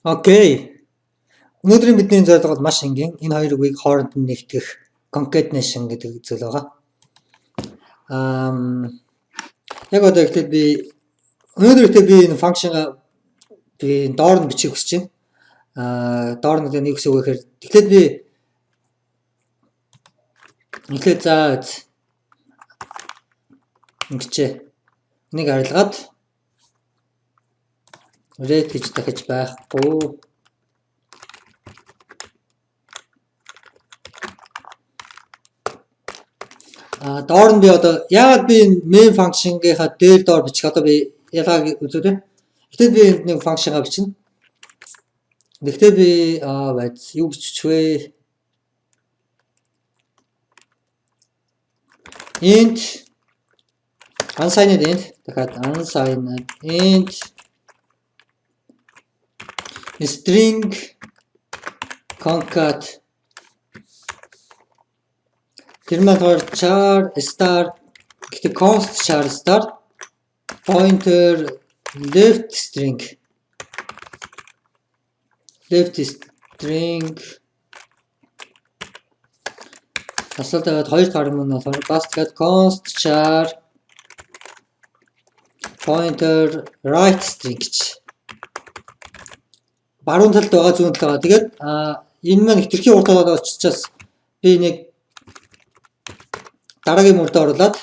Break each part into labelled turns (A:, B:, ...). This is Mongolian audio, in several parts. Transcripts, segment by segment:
A: Окей. Өнөөдрийн бидний зорилго бол маш энгийн. Энэ хоёр үгийг хооронд нь нэгтгэх concatenation гэдэг зүйл байгаа. Яг одоо ихтэй би өнөөдөр би энэ function-а би доор нь бичих хүсэж байна. Доор нь нэг үсэг гэхээр тэгэхээр би ингээд заа ингэчээ. Нэг арилгаад red гэж дахиж байхгүй. Доор нь би одоо яагаад би main function-ийнхаа дээр доор бичих одоо би ялгааг үзүүлээ. Гэтэл би нэг function-а бичнэ. Гэхдээ би байц юу бичих вэ? Int unsigned int дахиад unsigned int string concat тэрмээр char star гэдэг const char star pointer left string асуулт аваад хоёр таар юм нь бас тэгээд const char pointer right string гэж баруун талд байгаа зүүн талд байгаа. Тэгээд энэ маань хэтэрхий урт байгаа учраас би нэг дараагийн мөрөд оруулаад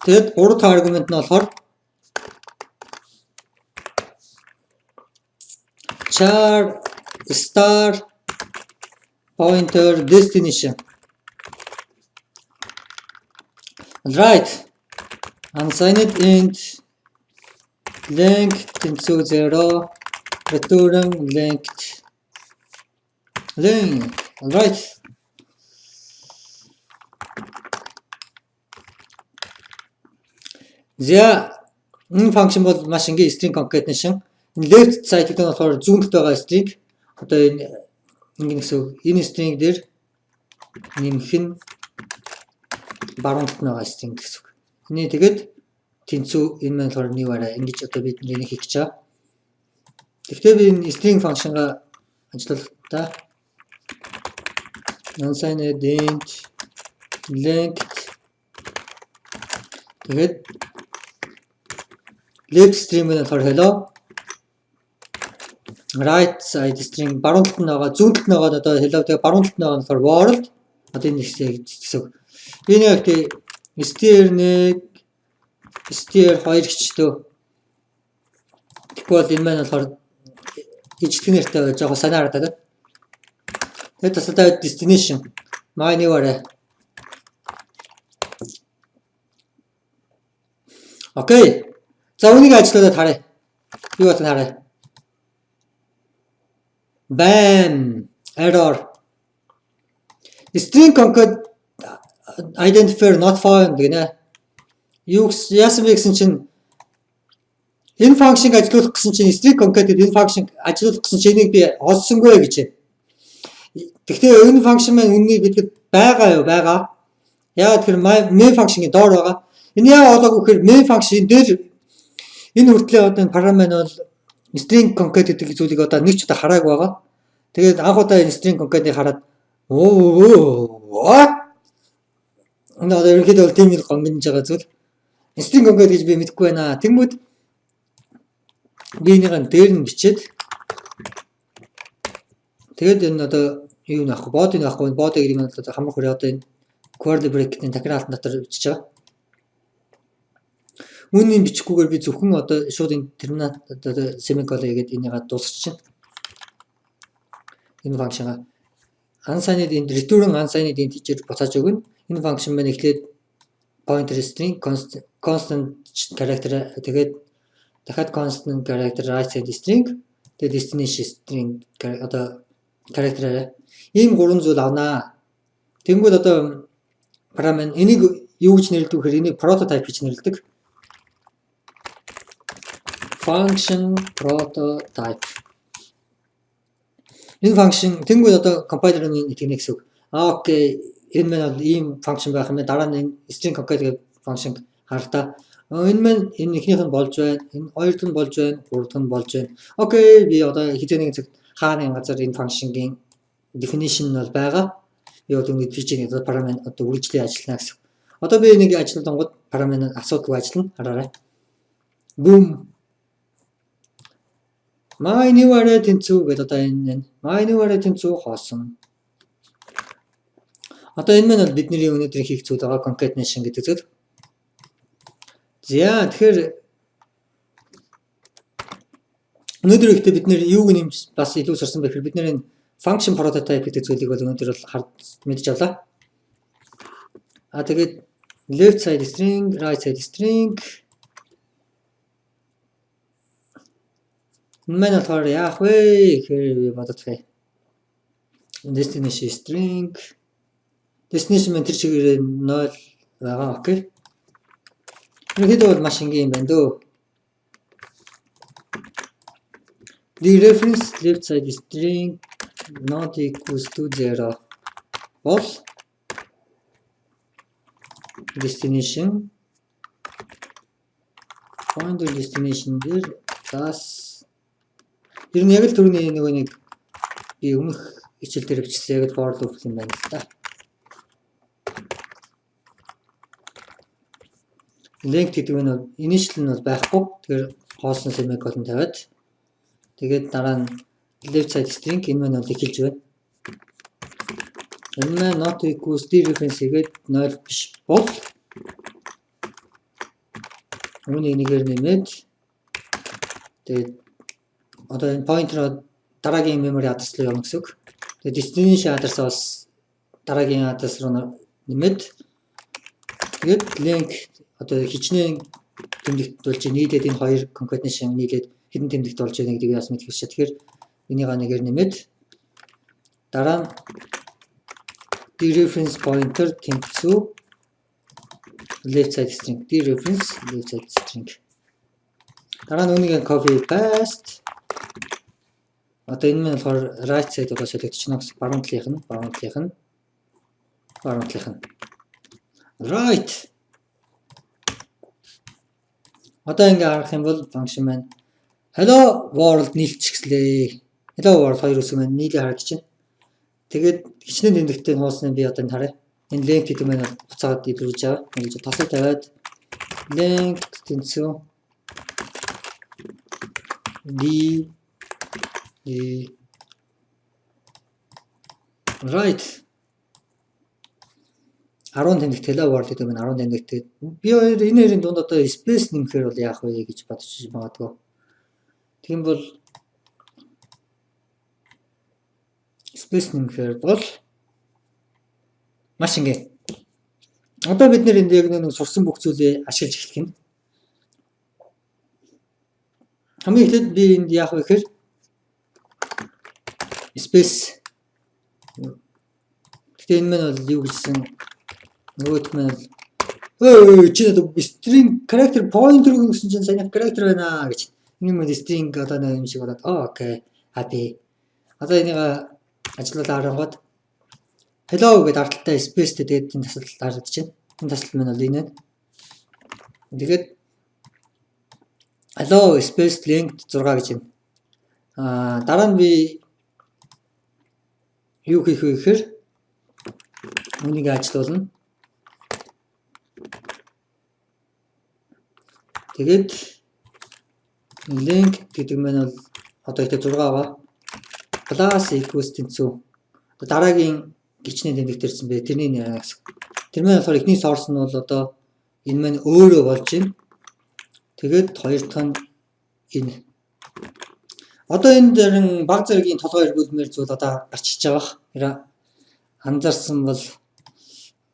A: тэгээд 3 дахь аргумент нь болохоор char star pointer destination right unsigned int length into 0 return length right энэ function бол маш энгийн string concatenation. Left side гэдэг нь болохоор зүүн талд байгаа string. Одоо энэ ингэн гэсэн энэ string дээр нэмэх нь баруун талд байгаа string гэсэн. Эний тэгээд тэнцүү энэ маань болохоор new арай ингэж одоо бид нэр хийх гэж байгаа. Тэгэхдээ би энэ string function-а ажиллахдаа unsigned int length тэгээд left string нь болохоор hello right side string баруун талд нь байгаа зүүн талд нь байгаа одоо hello тэгээд баруун талд нь байгаа нь болохоор world одоо энэ хэсэг би нэг str 2 хчдөө тэгвэл энэ маань болохоор ижлэг нэртэй жоохон санаа харагдаад. Тэгээд тасалдаа destination my new array. Окей. За үнийг ажиллаад харъя. Юу болов харъя. Bam error. String concat identifier not found гэнэ. Юу яасан бэ гэсэн чинь энэ function ажиллуулах гэсэн чинь string concat гэдэг энэ function ажиллуулах гэсэн чинь энийг би олсонгүй гэж байна. Гэхдээ энэ function маань үннийг бидэд байгаа. Яагаад гэхээр main function-ийн доор байгаа. Энэ яагаад олоогүй гэхээр main function дээр энэ хүртлээр одоо энэ параметр бол string concat гэдэг зүйлийг одоо нэг ч удаа хараагүй байгаа. Тэгээд анх удаа энэ string concat-ыг хараад энэ одоо ерөнхийдөө бол тийм л гомдж байгаа зүйл. String concat гэж би мэдэхгүй байна. Тэнгүүд би энийг дээр нь бичээд тэгээд энэ одоо юу нэх вэ? Body нэх вэ? Body гэдэг нь одоо хамаг хүрээ одоо энэ curly bracket-ийн дахин алтан дотор бичиж байгаа. Үүнийг бичихгүйгээр би зөвхөн одоо шууд энэ терминал одоо semicolon гэдэг энийг дуусгачих чинь. Энэ function-а unsigned int return unsigned integer буцааж өгнө. Энэ function маань эхлээд pointer string constant character тэгээд дахиад constant character right side string тэгээд destination string одоо character-аараа ийм гурван зүйл авнаа. Тэнгүүд одоо параметр энийг юу гэж нэрлэдэг вэ гэхээр энийг prototype гэж нэрлэдэг. Function prototype. Энэ function тэнгүүд одоо compiler-ын нэг гэсэн үг. Окей, энэ маань ийм function байх юм. Дараа нь string concat гэх function харахтаа Энэ маань энэ эхнийх нь болж байна. Энэ хоёрт нь болж байна. Гуравт нь болж байна. Окей, би одоо хизээний цаг хааны газар энэ функшнгийн definition нь бол байгаа. Би одоо ингэ фичийн одоо параметр одоо үргэлжлэн ажиллана гэсэн. Одоо би энийг ажиллуулангууд параметр асуудалгүй ажиллана. Хараарай. Boom. My new array тэнцүү гэдэг одоо энэ my new array тэнцүү хоосон. Одоо энэ маань бол бидний өнөөдөр хийх зүйл байгаа concatenation гэдэг зүйл. За тэгэхээр өнөөдөр ихтэй бид нэр юуг нэмж бас илүү сурсан бэхээр бид нэр энэ function prototype гэдэг зүйлийг бол өнөөдөр бол мэдж авлаа. Тэгээд left side string, right side string Мен болохоор яах вэ гэхээр бодоцгоё. Destination string destination мен тэр чигээр 0 байгаа. Окей. Ерөнхийдөө бол маш энгийн юм байна дөө. The reference left side string not equals to 0 бол destination find the destination дээр class ер нь яг л түрүүний нэг би өмнөх хичээл дээр бичсэн яг for loop юм байна л да. Length гэдэг нь initial нь бол байхгүй. Тэгэхээр хоосон semicolon тавиад тэгээд дараа нь left side string энэ маань бол эхэлж байна. Энэ маань not equals reference гээд 0 биш бол үүнийг нэгээр нэмээд тэгээд одоо энэ pointer дараагийн memory address руу явна гэсэн үг. Тэгээд destination address бас дараагийн address руу нэмээд тэгээд link одоо хичнээн тэмдэгт болж нийлээд энэ хоёр concatenation нийлээд хэдэн тэмдэгт болж байна гэдгийг яас мэдэх шээ. Тэгэхээр энийг нэгээр нэмээд дараа нь dereference pointer тэмцүү left side string dereference left side string дараа нь үүнийг copy paste одоо энэ нь болохоор right side удаа солигдчихно гэсэн баруун талынх нь right одоо ингэ харах юм бол function маань hello world нийлчихлээ. Hello world хоёр үсэг маань нийлээ харагдчихэв. Тэгээд хичнээн тэмдэгтээ хоосныг би одоо харъя. Энэ length гэдэг маань буцаад илрүүлж байгаа. Ингэж тасал тавиад length тэнцүү right 10 тэмдэгт hello world гэдэг нь 10 тэмдэгт. Би хоёр энэ хоёрын дунд одоо space нэмэхээр бол яах вэ гэж бодож магадгүй. Тийм бол space нэмэхээр бол маш ингэ. Одоо бид нэр энд яг нэг сурсан бүх зүйлээ ашиглаж эхлэх юм. Хамгийн эхлээд би энд яах вэ гэхээр space гэхдээ энэ маань бол юу гэсэн нөгөөх маань чи надад string character pointer гэсэн чинь сайн character байна гэж. Энэ мод string одоо нэг юм шиг болоод окей happy. Одоо энийг ажиллуулаад харангууд hello гэдэг ардталтай space тэгээд энэ тасалд харагдаж байна. Энэ тасалд маань бол энэ. Тэгээд hello space length 6 гэж байна. Дараа нь би юу хийх вэ гэхээр үнийг ажиллуулна. Тэгээд length гэдэг маань бол одоо ихтэй 6 байгаа. Plus equals тэнцүү. Дараагийн гिचний тэмдэг төрсэн бэ. Тэрний нэр гэсэн. Тэр маань болохоор эхний source нь бол одоо энэ маань өөрөө болж байна. Тэгээд хоёр дахь нь энэ. Одоо энэ дэрэн баг зэргийн толгой эргүүлмээр зүйл одоо гарч иж байгаа. Анзаарсан бол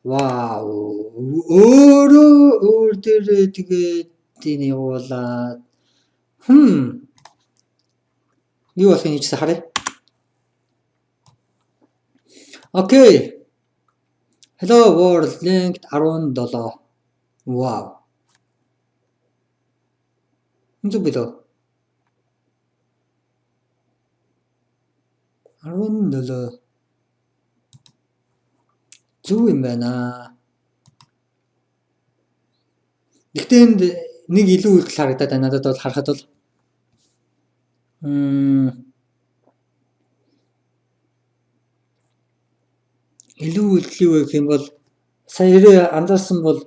A: вау. Өөр дээр тэгээд энэ явуулаад юу болох юм чи харъя. Окей. Hello world length 17. Wow. Үнэн билүү? 17. Зүг юм байна. Гэхдээ энд нэг илүү үйлдэл харагдаад байна. Надад бол харахад бол илүү үйлдэл юу гэх юм бол сая хэрэг анзаарсан бол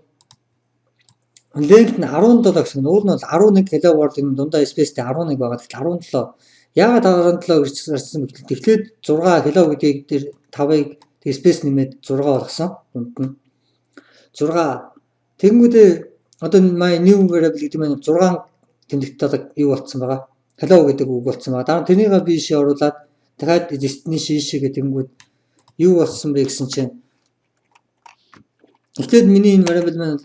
A: length нь 17 гэсэн. Уул нь бол 11 киловорт-ын дундаа space-тэй 11 байгаа. Тэгэхээр 17. Яагаад 17 гэж зарсан бэ гэвэл тэгэхээр 6 кило гэдгийг дээр 5-ыг space нэмээд 6 болгосон. Дунд нь 6. Тэнгүүдээ одоо my new variable гэдэг нь 6 тэмдэгтээ юу болцсон байгаа. Hello гэдэг үг болцсон байгаа. Дараа нь тэрнийгээ бишээ оруулаад дахиад destination шишээ гэдэнгүүд юу болсон бэ гэсэн чинь эхлээд миний энэ variable маань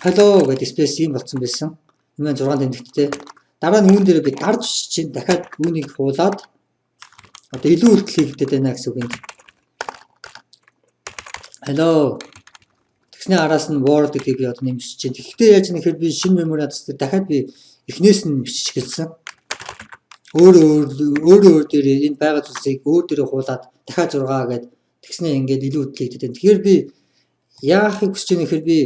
A: hello гэдэг space юм болцсон байсан. Энэ 6 тэмдэгттэй. Дараа нь үүн дээр би дарж чинь дахиад үүнийг хуулаад одоо илүү үйлдэл хийгдэт байна гэсэн үг юм. Hello. Тэгснэ араас нь word гэдгийг би одоо нэмжиж чинь. Тэгэхдээ яаж нэхэр би шинэ memory address дээр дахиад би эхнээс нь бичиж гэлсэн. Өөр дээр энэ байгаа зүйлсийг өөр дээр хуулаад дахиад 6 гэдэг тэгснэ ингээд илүү үйлдэл хийгдэт байна. Тэгэхээр би яахыг хүсэж байгаа нэхэр би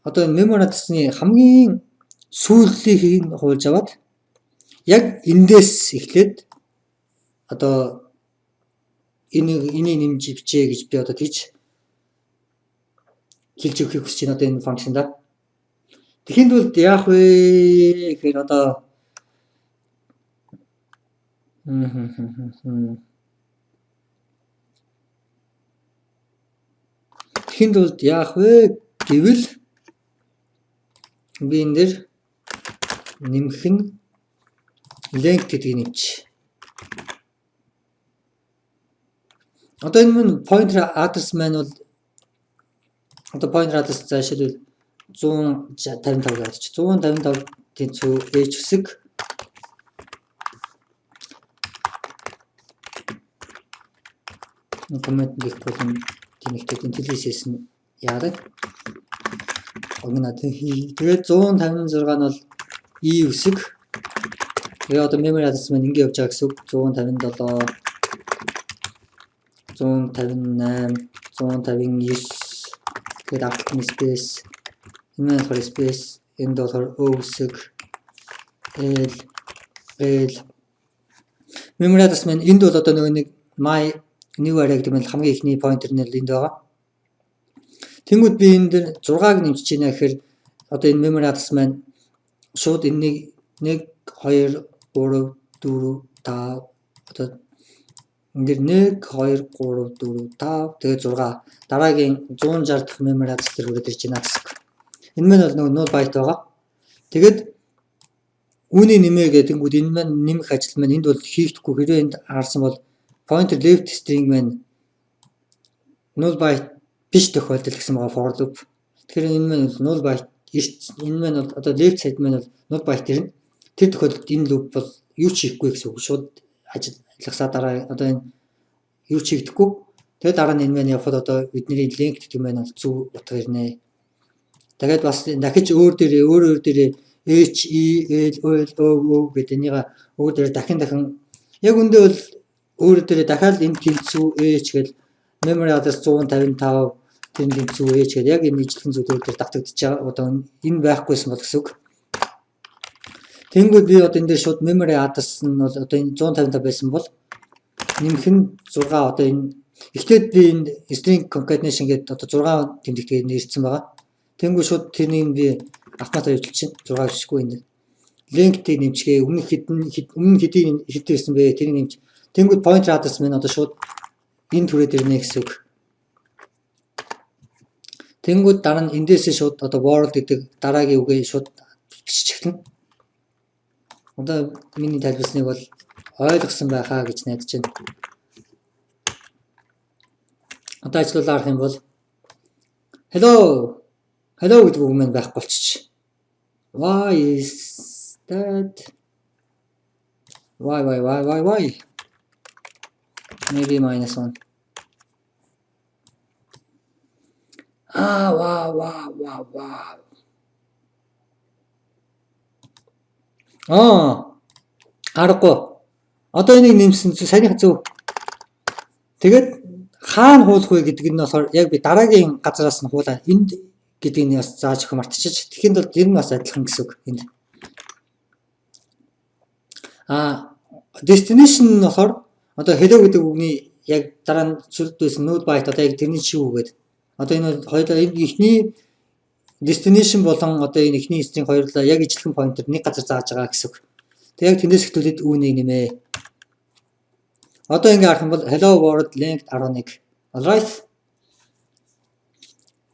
A: одоо энэ memory address-ны хамгийн сүүллийг хуулж аваад яг эндээс эхлээд одоо энийг нэмж бичээ гэж би одоо тийч хэлж өгөхийг хүсэж байна одоо энэ функшнда. Тэгэхэд бол яах вэ гэхээр одоо тэгэхэд бол яах вэ гэвэл би энэ дээр нэмэх нь length гэдгийг нэмч. Одоо энэ мань pointer address маань бол одоо pointer address заашгүй 155 гэж 155 тэнцүү h хэсэг comment гэх болон тэнэгтэй intelligence нь яагаад огнаад тэгээд 156 нь бол e хэсэг. Тэгээ одоо memory address маань ингэ явж байгаа гэсэн үг 157 158 159 тэгээд after space энэ болохоор space энэ болохоор o хэсэг l memory address маань энд бол одоо нөгөө нэг my new array гэдэг нь хамгийн ихний pointer нь энд байгаа. Тэнгүүд би энэ дээр 6-г нэмж чинь гэхээр одоо энэ memory address маань шууд энэ 1 2 3 4 5 одоо энэ дээр 1 2 3 4 5 тэгээ 6 дараагийн 160 дахь memory address дээр хүрээд ирж байна гэсэн. Энэ маань бол нөгөө 0 byte байгаа. Тэгээд үүний нэмээ гэдэнгүүд энэ маань нэмэх ажил маань энд бол хийгдэхгүй хэрвээ энд харсан бол pointer left string маань 0 byte биш тохиолдол гэсэн байгаа for loop. Тэгэхээр энэ маань 0 byte энэ маань бол одоо left side маань бол 0 byte ирнэ. Тэр тохиолдолд энэ loop бол юу ч хийхгүй гэсэн үг. Шууд ажилласаа дараа одоо энэ юу ч хийгдэхгүй. Тэгээд дараа нь энэ маань явхад одоо бидний link гэдэг маань бол зөв утга ирнэ. Тэгээд бас дахиж өөр дээр h e l o гэдэг энийг өөр дээр дахин яг үндэ бол өөр дээр дахиад энэ тэнцүү h гэдэг memory address 155 тэр тэнцүү h гэдэг яг энэ ижилхэн зүйлүүд дээр давтагдчих байгаа. Одоо энэ байхгүйсэн бол гэсэн үг. Тэнгүүд би одоо энэ дээр шууд memory address нь бол одоо энэ 155 байсан бол нэмэх нь 6 одоо энэ эхлээд би энэ string concatenation гэдэг одоо 6 тэмдэгтээр нэрсэн байгаа. Тэнгүүд шууд тэрнийг би автоматар явуулчих чинь 6 гэшгүй энэ length-ийг нэмчихээ өмнө хэдийн ирсэн бэ тэрийг нэмж тэнгүүд pointer address маань одоо шууд энэ түрээд ирнэ гэсэн үг. Тэнгүүд дараа нь эндээсээ шууд одоо world гэдэг дараагийн үгээ шууд биччихлээ. Одоо миний тайлбарсныг бол ойлгосон байхаа гэж найдаж байна. Одоо ажлуулаа харах юм бол hello гэдэг үг маань байхгүй болчих. Why is that? Why? Maybe -1. Wow. Аргагүй. Одоо энийг нэмсэн чинь саяны зөв. Тэгээд хаана хуулах вэ гэдэг нь болохоор яг би дараагийн газараас нь хуулаа. Энд гэдгийг бас зааж өгөх мартчих. Тэгэхэд бол ер нь бас адилхан гэсэн үг энд. Destination нь болохоор одоо hello гэдэг үгний яг дараа нь сүлд байсан node byte одоо яг тэрний шиг үгээд. Одоо энэ хоёулаа эхний destination болон одоо энэ эхний string хоёулаа яг ижилхэн pointer нэг газар зааж байгаа гэсэн үг. Тэг яг тэндээс хэвтүүлээд үүнийг нэмээ. Одоо ингээ харах юм бол hello world length 11. Alright.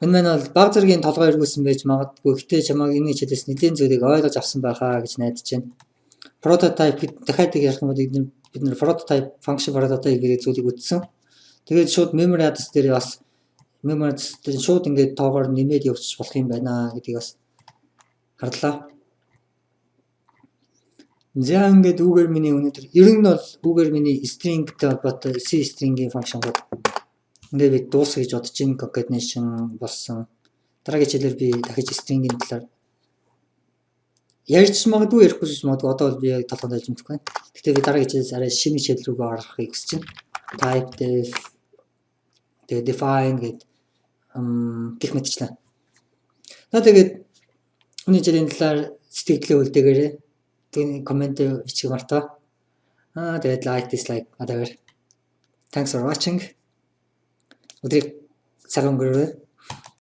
A: Энэ маань бол баг зэргийн толгой эргүүлсэн байж магадгүй. Гэтэ чамайг энэ хичээлээс нэлийн зүйлийг ойлгож авсан байхаа гэж найдаж байна. Prototype дахиад ярих юм бол бид нэр prototype function prototype гэдэг зүйлийг үтсэн. Тэгээд шууд memory address дээр бас memory address дээр шууд ингээд тоогоор нэмээд явуулчих болох юм байна гэдгийг бас харлаа. За ингээд Uber Mini өнөөдөр ер нь бол Uber Mini stringтэй холбоотой C string-ийн функшнгууд ингээд би дуусгах гэж бодож байна. Concatenation болсон. Дараагийн хичээлээр би дахиж string-ийн талаар ярьж магадгүй ярихгүй ч магадгүй одоо бол би яг толгойд олж мэдэхгүй. Гэхдээ би дараагийн хичээлээс арай шинэ хичээл рүүгээ орохыг хүсэж байна. Type def тэгээд define гэдэг гэх мэтчлээ. Тэгээд хүний хичээлийн талаар сэтгэлдээ үлдээгээрэй. Тэгээд комент бичих мартаа. Тэгээд like dislike whatever. Thanks for watching. Өдрийг сайхан өнгөрөөрэй.